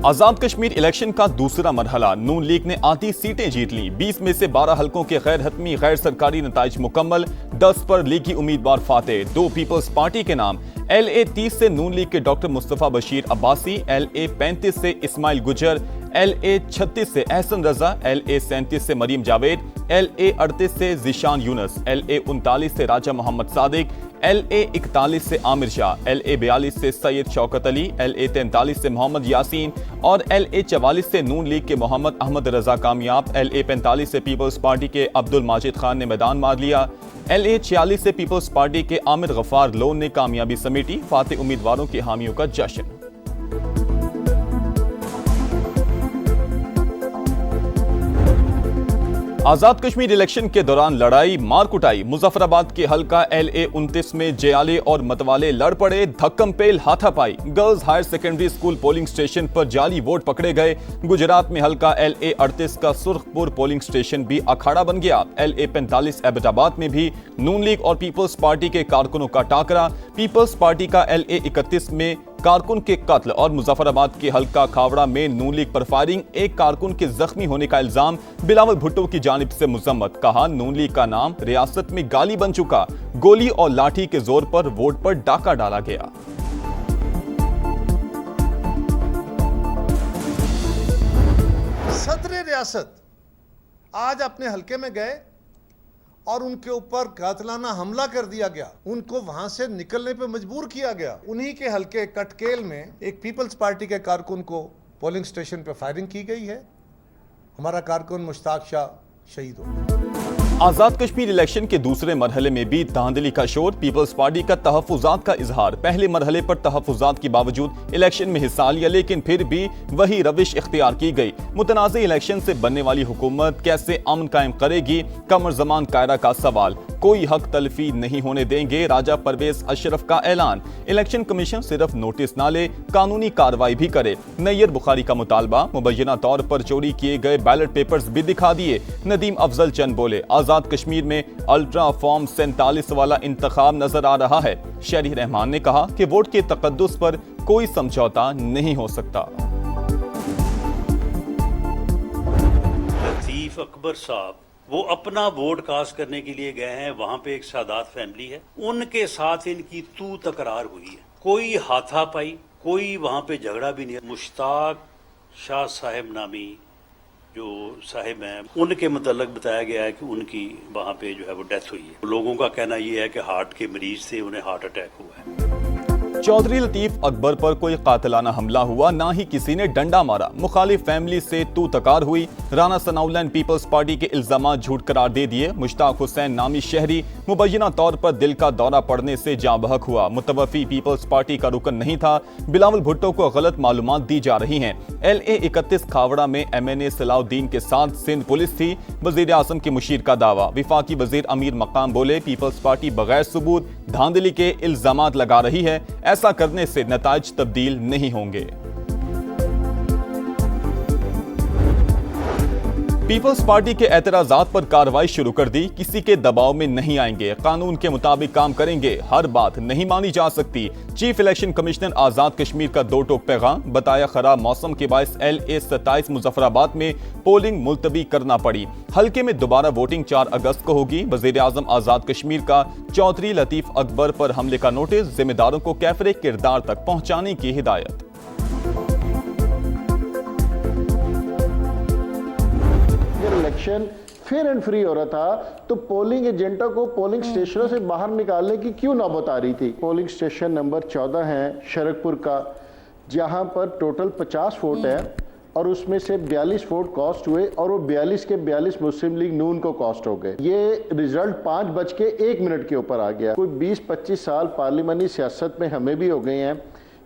आजाद Kashmir election का दूसरा मरहला। नून league ने आधी सीटें जीत ली। 20 में से 12 हलकों के गैर हतमी गैर सरकारी नताइज मुकम्मल। 10 पर लीगी उम्मीदवार फाते। 2 पीपल्स पार्टी के नाम। LA 30 से नून लीग के डॉक्टर मुस्तफा बशीर अब्बासी। LA 35 से इस्माइल गुजर। LA 36 से एहसन रजा। LA 37 से मरीम जावेद। LA 38 से जिशान यूनस। LA 39 से राजा मोहम्मद सादिक। LA 41 से आमिर शाह। LA 42 से सैयद शौकत अली। LA 43 से मोहम्मद यासीन और LA 44 से नून लीग के मोहम्मद अहमद रजा कामयाब। LA 45 से पीपल्स पार्टी के अब्दुल माजिद खान ने मैदान मार लिया। LA 46 से पीपल्स पार्टी के आमिर गफार लोन ने कामयाबी समेटी। फाते उम्मीदवारों के हामियों का जश्न। आजाद कश्मीर इलेक्शन के दौरान लड़ाई मार कुटाई। मुजफ्फराबाद के हल्का LA 29 में जयाले और मतवाले लड़ पड़े। धक्कम पेल हाथापाई। Girls higher secondary school polling station पर जाली वोट पकड़े गए। गुजरात में हल्का LA 38 का सुर्खपुर पोलिंग स्टेशन भी अखाड़ा बन गया। LA 45 एबटाबाद में भी नून लीग और पीपल्स पार्टी के कारकुनों का टाकरा। पीपल्स पार्टी का LA 31 में कारकुन के कत्ल और मुजफ्फराबाद के हल्का खावड़ा में नून लीग पर फायरिंग। एक कारकुन के जख्मी होने का इल्जाम बिलावल भुट्टो की जानिब से मुजम्मत। कहा नून लीग का नाम रियासत में गाली बन चुका। गोली और लाठी के जोर पर वोट पर डाका डाला गया। सदर रियासत आज अपने हल्के में गए और उनके ऊपर कातिलाना हमला कर दिया गया। उनको वहां से निकलने पे मजबूर किया गया। उन्हीं के हल्के कटकेल में एक पीपल्स पार्टी के कारकुन को पोलिंग स्टेशन पे फायरिंग की गई है। हमारा कारकुन मुश्ताक शाह शहीद हो गया। आजाद कश्मीर इलेक्शन के दूसरे मरहले में भी धांधली का शोर। पीपल्स पार्टी का तहफुजात का इजहार। पहले मरहले पर तहफुजात के बावजूद इलेक्शन में हिस्सा लिया, लेकिन फिर भी वही रविश इख्तियार की गई। मुतनाज़ इलेक्शन से बनने वाली हुकूमत कैसे अमन कायम करेगी? कमर जमान कायरा का सवाल। कोई हक तलफी नहीं होने देंगे, राजा परवेज अशरफ का ऐलान। इलेक्शन कमीशन सिर्फ नोटिस ना ले, कानूनी कार्रवाई भी करे। नैयर बुखारी का मुतालबा। मुबैना तौर पर चोरी किए गए बैलेट पेपर्स भी दिखा दिए। नदीम अफजल चंद बोले आजाद कश्मीर में अल्ट्रा फॉर्म 47 वाला इंतखाब नजर आ रहा है। शहरी रहमान ने कहा कि वोट के तकद्दुस पर कोई समझौता नहीं हो सकता। लतीफ अकबर साहब वो अपना वोट कास्ट करने के लिए गए हैं। वहां पे एक सादात फैमिली है, उनके साथ इनकी तू तकरार हुई है। कोई हाथापाई, कोई वहां पे झगड़ा भी नहीं। मुश्ताक शाह साहब नामी जो साहिब हैं, उनके मतलब बताया गया है कि उनकी वहां पे जो है वो डेथ हुई है। लोगों का कहना ये है कि हार्ट के मरीज थे, उन्हें हार्ट अटैक हुआ है। चौधरी लतीफ अकबर पर कोई कातिलाना हमला हुआ, ना ही किसी ने डंडा मारा। मुखालिफ फैमिली से तू तकार हुई। राना सनाउल्लाह पीपल्स पार्टी के इल्जामात झूठ करार दे दिए। मुश्ताक हुसैन नामी शहरी मुबैना तौर पर दिल का दौरा पड़ने से जाँ बहक हुआ। मुतवफ़ी पीपल्स पार्टी का रुकन नहीं था। बिलावल भुट्टो को गलत मालूमात दी जा रही हैं। LA 31 खावड़ा में MNA सलाउद्दीन के साथ सिंध पुलिस थी। वजीर आजम के मुशीर का दावा। विफाकी वजीर अमीर मकाम बोले पीपल्स पार्टी बगैर सबूत धांधली के इल्जामात लगा रही है। ऐसा करने से नताइज तब्दील नहीं होंगे। पीपल्स पार्टी के एतराजात पर कार्रवाई शुरू कर दी। किसी के दबाव में नहीं आएंगे, कानून के मुताबिक काम करेंगे। हर बात नहीं मानी जा सकती। चीफ इलेक्शन कमिश्नर आजाद कश्मीर का दो टोक पैगाम। बताया खराब मौसम के बायस LA 27 मुजफ्फराबाद में पोलिंग मुलतवी करना पड़ी। हल्के में दोबारा वोटिंग 4 अगस्त को होगी। वजीर आजम आजाद कश्मीर का चौधरी लतीफ अकबर पर हमले का नोटिस। जिम्मेदारों को कैफरे किरदार तक पहुंचाने की हिदायत। इलेक्शन फेयर एंड फ्री हो रहा था तो पोलिंग एजेंटों को पोलिंग स्टेशनों से बाहर निकालने की क्यों नौबत आ रही थी? पोलिंग स्टेशन नंबर 14 है शरकपुर का, जहां पर टोटल 50 वोट है और उसमें से 42 वोट कॉस्ट हुए और वो 42 के 42 मुस्लिम लीग नून को कॉस्ट हो गए। ये रिजल्ट 5:01 के ऊपर आ गया। कोई 20-25 साल पार्लियामानी सियासत में हमें भी हो गए हैं।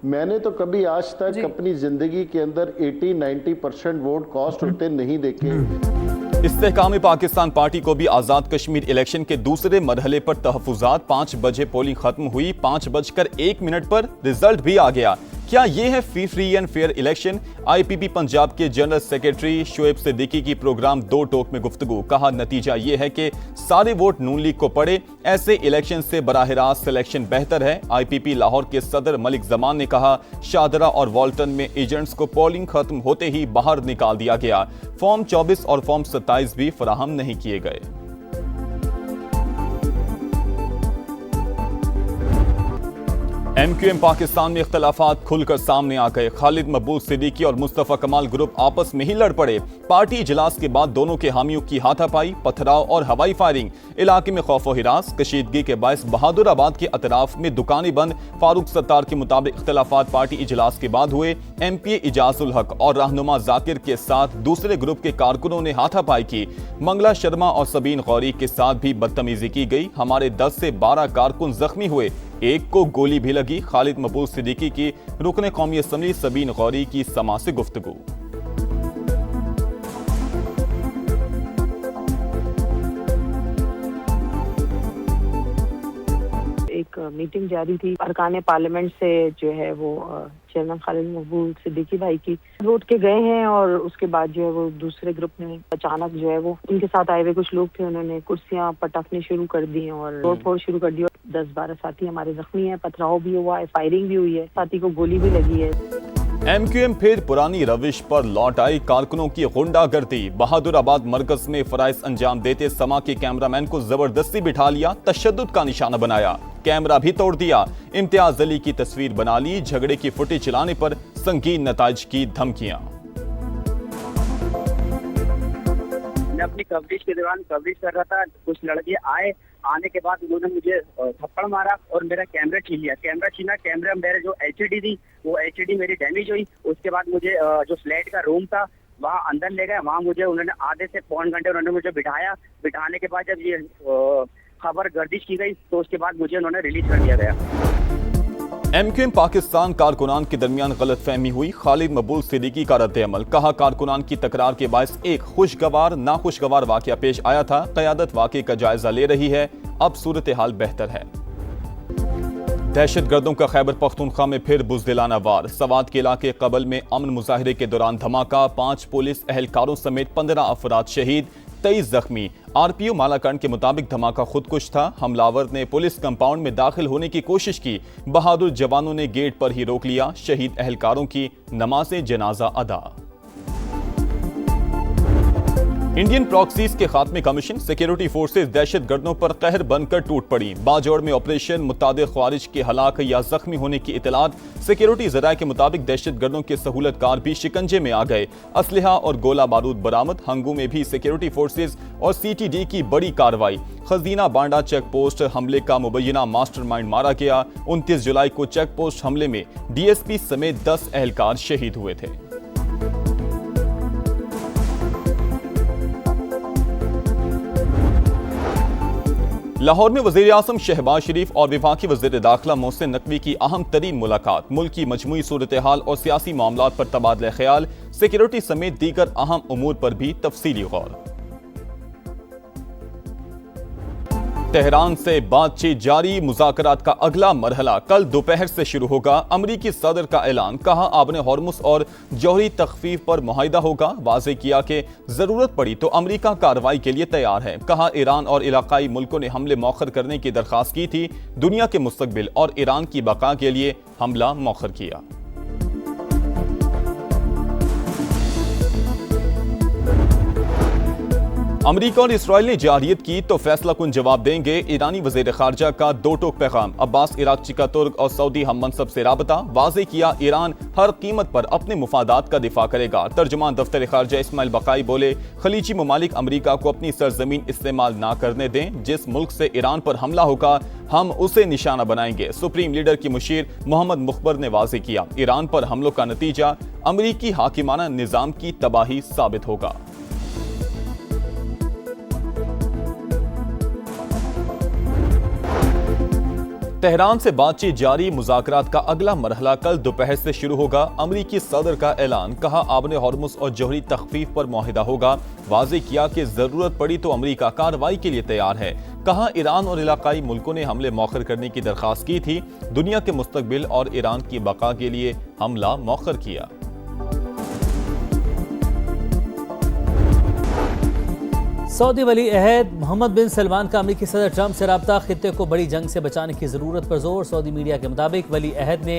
मैंने तो कभी आज तक अपनी जिंदगी के अंदर 80-90% वोट कॉस्ट होते नहीं देखे। इस्तेहकाम पाकिस्तान पार्टी को भी आजाद कश्मीर इलेक्शन के दूसरे मरहले पर तहफुजात। 5 बजे पोलिंग खत्म हुई। 5:01 पर रिजल्ट भी आ गया। क्या ये है free and fair election? IPP Punjab के जनरल सेक्रेटरी शोएब सिद्दीकी की प्रोग्राम दो टोक में गुफ्तगू। कहा नतीजा ये है कि सारे वोट नून लीग को पड़े, ऐसे इलेक्शन से बराह रास्त सिलेक्शन बेहतर है। आईपीपी लाहौर के सदर मलिक जमान ने कहा शाहदरा और वॉल्टन में एजेंट्स को पोलिंग खत्म होते ही बाहर निकाल दिया गया। फॉर्म 24 और फॉर्म 27 भी फराहम नहीं किए गए। एमक्यूएम पाकिस्तान में इख्तलाफात खुलकर सामने आ गए। खालिद मकबूल सिद्दीकी और मुस्तफा कमाल ग्रुप आपस में ही लड़ पड़े। पार्टी इजलास के बाद दोनों के हामियों की हाथापाई, पथराव और हवाई फायरिंग। इलाके में खौफ व हिरास, कशीदगी के बायस बहादुराबाद के अतराफ में दुकानें बंद। फारूक सत्तार के मुताबिक इख्तलाफात पार्टी इजलास के बाद हुए। एमपीए इजाजुल हक और रहनुमा जाकिर के साथ दूसरे ग्रुप के कारकुनों ने हाथापाई की। मंगला शर्मा और सबीन गौरी के साथ भी बदतमीजी की गई। हमारे 10 से 12 कारकुन जख्मी हुए, एक को गोली भी लगी। खालिद मकबूल सिद्दीकी की रुकने कौमी असम्बली सबीन गौरी की समा से गुफ्तगू। एक मीटिंग जारी थी अरकान पार्लियामेंट से, जो है वो चेयरमैन खालिद मकबूल सिद्दीकी भाई की वोट के गए हैं और उसके बाद जो है वो दूसरे ग्रुप में अचानक जो है वो उनके साथ आए हुए कुछ लोग थे, उन्होंने कुर्सियां पटकनी शुरू कर दी और तोड़फोड़ शुरू कर दी। 10-12 साथी हमारे जख्मी हैं, पथराव भी हुआ है, फायरिंग भी हुई है, साथी को गोली भी लगी है। एमक्यूएम फिर पुरानी रविश पर लौट आई। कारकुनों की गुंडागर्दी। बहादुराबाद मरकज में फराइज अंजाम देते समा के कैमरामैन को जबरदस्ती बिठा लिया, तशद्दुद का निशाना बनाया, कैमरा भी तोड़ दिया। इम्तियाज अली की तस्वीर बना ली। झगड़े की फुटेज चलाने पर संगीन नताइज की धमकियां। मैं अपनी कवरेज के दौरान कवरेज कर रहा था, कुछ लड़के आने के बाद उन्होंने मुझे थप्पड़ मारा और मेरा कैमरा छीन लिया। कैमरा छीना, कैमरा मेरे जो एचडी थी वो एचडी मेरी डैमेज हुई। उसके बाद मुझे जो फ्लैट का रूम था वहाँ अंदर ले गए। वहाँ मुझे उन्होंने आधे से पौन घंटे उन्होंने मुझे बिठाया। बिठाने के बाद जब ये खबर गर्दिश की गई तो उसके बाद मुझे उन्होंने रिलीज कर दिया गया। एमक्यूएम पाकिस्तान कारकुनान के दरमियान गलतफहमी हुई। खालिद मकबूल सिद्दीकी का रद्द-ए-अमल। कहा कारकुनान की तकरार के बायस एक खुशगवार नाखुशगवार वाकया पेश आया था। क़यादत वाक़े का जायजा ले रही है, अब सूरत हाल बेहतर है। दहशतगर्दों का खैबर पख्तूनख्वा में फिर बुज़दिलाना वार। सवात के इलाके कबल में अमन मुजाहिरे के दौरान धमाका। 5 पुलिस एहलकारों समेत 15 अफराद शहीद, 23 जख्मी। आरपीओ मालाकंड के मुताबिक धमाका खुदकुश था। हमलावर ने पुलिस कंपाउंड में दाखिल होने की कोशिश की। बहादुर जवानों ने गेट पर ही रोक लिया। शहीद एहलकारों की नमाज़े जनाजा अदा। इंडियन प्रॉक्सीज के खात्मे का मिशन। सिक्योरिटी फोर्सेज दहशतगर्दों पर कहर बनकर टूट पड़ी। बाजौड़ में ऑपरेशन, मुतादिर ख्वारिज के हलाक या जख्मी होने की इतलात। सिक्योरिटी जराये के मुताबिक दहशतगर्दों के सहूलतकार भी शिकंजे में आ गए। असलहा और गोला बारूद बरामद। हंगू में भी सिक्योरिटी फोर्सेज और CTD की बड़ी कार्रवाई। खजीना बांडा चेक पोस्ट हमले का मुबैना मास्टरमाइंड मारा गया। 29 जुलाई को चेक पोस्ट हमले में DSP समेत 10 एहलकार शहीद हुए थे। लाहौर में वज़ीर आज़म शहबाज शरीफ और वफाकी वज़ीर दाखिला मोहसिन नकवी की अहम तरीन मुलाकात। मुल्क की मजमूई सूरत हाल और सियासी मामलात पर तबादला ख्याल। सिक्योरिटी समेत दीगर अहम उमूर पर भी तफसीली गौर। तेहरान से बातचीत जारी। मुज़ाकरात का अगला मरहला कल दोपहर से शुरू होगा। अमरीकी सदर का ऐलान। कहा आबने हॉर्मुज़ और जौहरी तखफीफ पर मुआहिदा होगा। वाज़े किया कि जरूरत पड़ी तो अमरीका कार्रवाई के लिए तैयार है। कहा ईरान और इलाकाई मुल्कों ने हमले मौखर करने की दरख्वास्त की थी। दुनिया के मुस्तकबिल और ईरान की बका के लिए हमला मौखर किया। अमरीका और इसराइल ने जारियत की तो फैसला कुन जवाब देंगे। ईरानी वज़ीर ख़ारजा का दो टोक पैगाम। अब्बास इराक़ची का तुर्क और सऊदी हम मनसब से राबता। वाज़े किया ईरान हर कीमत पर अपने मुफादात का दिफा करेगा। तर्जुमान दफ्तर ख़ारजा इस्माइल बकाई बोले खलीजी ममालिक अमरीका को अपनी सरजमीन इस्तेमाल ना करने दें। जिस मुल्क से ईरान पर हमला होगा हम उसे निशाना बनाएंगे। सुप्रीम लीडर की मुशीर मोहम्मद मुखबर ने वाज़े किया ईरान पर हमलों का नतीजा अमरीकी हाकिमाना निज़ाम की तबाही साबित होगा। तेहरान से बातचीत जारी। मुज़ाकरात का अगला मरहला कल दोपहर से शुरू होगा। अमरीकी सदर का ऐलान। कहा आबने हॉर्मुज़ और जौहरी तखफीफ पर मुआहिदा होगा। वाज़े किया कि जरूरत पड़ी तो अमरीका कार्रवाई के लिए तैयार है। कहा ईरान और इलाकाई मुल्कों ने हमले मौखर करने की दरख्वास्त की थी। दुनिया के मुस्तकबिल और ईरान की बका के लिए हमला मौखर किया। सऊदी वली अहद मोहम्मद बिन सलमान का अमेरिकी सदर ट्रंप से रब्ता, खित्ते को बड़ी जंग से बचाने की जरूरत पर जोर। सऊदी मीडिया के मुताबिक वली अहद ने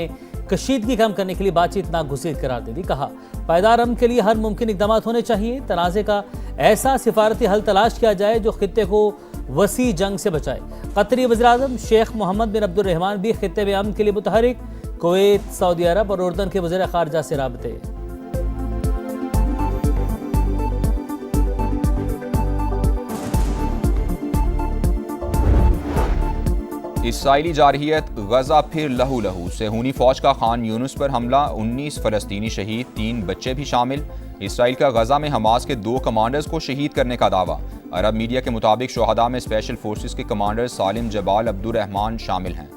कशीदगी कम करने के लिए बातचीत नागुज़ीर करार दे दी। कहा पायदार अमन के लिए हर मुमकिन इकदाम होने चाहिए। तनाज़े का ऐसा सिफारती हल तलाश किया जाए जो खित्ते को वसी जंग से बचाए। कतरी वज़ीर-ए-आज़म शेख मोहम्मद बिन अब्दुर्रहमान भी खित्ते में अमन के लिए मुतहरिक। कुवैत, सऊदी अरब और उर्दन के वज़ीर ख़ारिजा से राबते। इसराइली जारहियत गजा फिर लहू लहू। सेहूनी फौज का खान यूनुस पर हमला, 19 फलस्तीनी शहीद, 3 बच्चे भी शामिल। इसराइल का गजा में हमास के 2 कमांडर्स को शहीद करने का दावा। अरब मीडिया के मुताबिक शोहदा में स्पेशल फोर्सेस के कमांडर सालिम जबाल अब्दुर्रहमान शामिल हैं।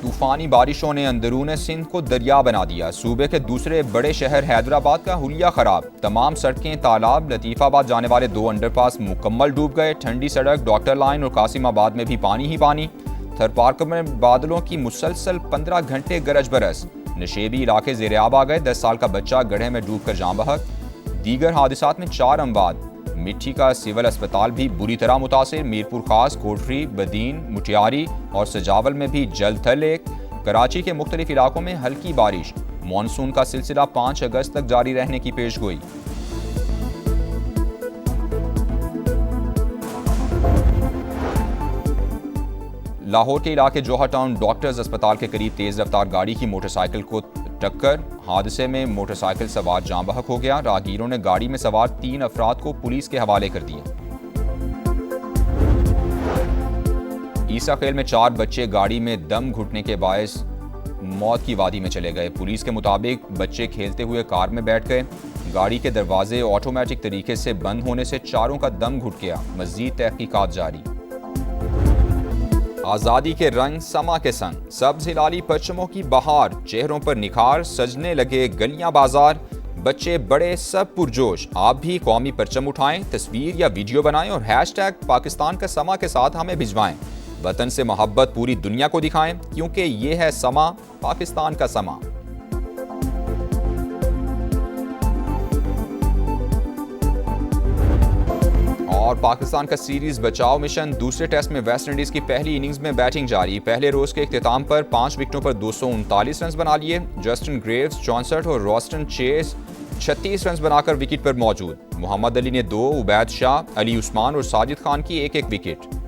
तूफानी बारिशों ने अंदरून सिंध को दरिया बना दिया। सूबे के दूसरे बड़े शहर हैदराबाद का हुलिया खराब, तमाम सड़कें, तालाब, लतीफ़ाबाद जाने वाले 2 अंडरपास मुकम्मल डूब गए। ठंडी सड़क, डॉक्टर लाइन और कासिमाबाद में भी पानी ही पानी। थरपारक में बादलों की मुसलसल 15 घंटे गरज बरस, नशेबी इलाके ज़ेर-ए-आब आ गए। 10 साल का बच्चा गड्ढे में डूब कर जान बहक। दीगर हादसात में 4 अमवात। मिट्टी का सिविल अस्पताल भी बुरी तरह मुतासिर। मीरपुर खास, कोटरी, बदीन, मुटियारी और सजावल में भी जल थल एक। कराची के मुख्तलिफ इलाकों में हल्की बारिश। मानसून का सिलसिला 5 अगस्त तक जारी रहने की पेशगोई। लाहौर के इलाके जोहा टाउन डॉक्टर्स अस्पताल के करीब तेज रफ्तार गाड़ी की मोटरसाइकिल को टक्कर। हादसे में मोटरसाइकिल सवार जान बहक हो गया। राहगीरों ने गाड़ी में सवार 3 अफराद को पुलिस के हवाले कर दिया। ईसा खेल में 4 बच्चे गाड़ी में दम घुटने के बायस मौत की वादी में चले गए। पुलिस के मुताबिक बच्चे खेलते हुए कार में बैठ गए। गाड़ी के दरवाजे ऑटोमेटिक तरीके से बंद होने से चारों का दम घुट गया। मजीद तहकीकात जारी। आज़ादी के रंग समा के संग, सब्ज हिलाली परचमों की बहार, चेहरों पर निखार, सजने लगे गलियां बाजार। बच्चे बड़े सब पुरजोश। आप भी कौमी परचम उठाएं, तस्वीर या वीडियो बनाएं और हैशटैग पाकिस्तान का समा के साथ हमें भिजवाएं। वतन से मोहब्बत पूरी दुनिया को दिखाएं, क्योंकि ये है समा, पाकिस्तान का समा। और पाकिस्तान का सीरीज बचाओ मिशन, दूसरे टेस्ट में वेस्ट इंडीज की पहली इनिंग्स में बैटिंग जारी। पहले रोज के इख्तिताम पर 5 विकेटों पर 239 रन बना लिए। जस्टिन ग्रेव्स 64 और रॉस्टन चेस 36 रन बनाकर विकेट पर मौजूद। मोहम्मद अली ने 2, उबैद शाह, अली उस्मान और साजिद खान की 1-1 विकेट।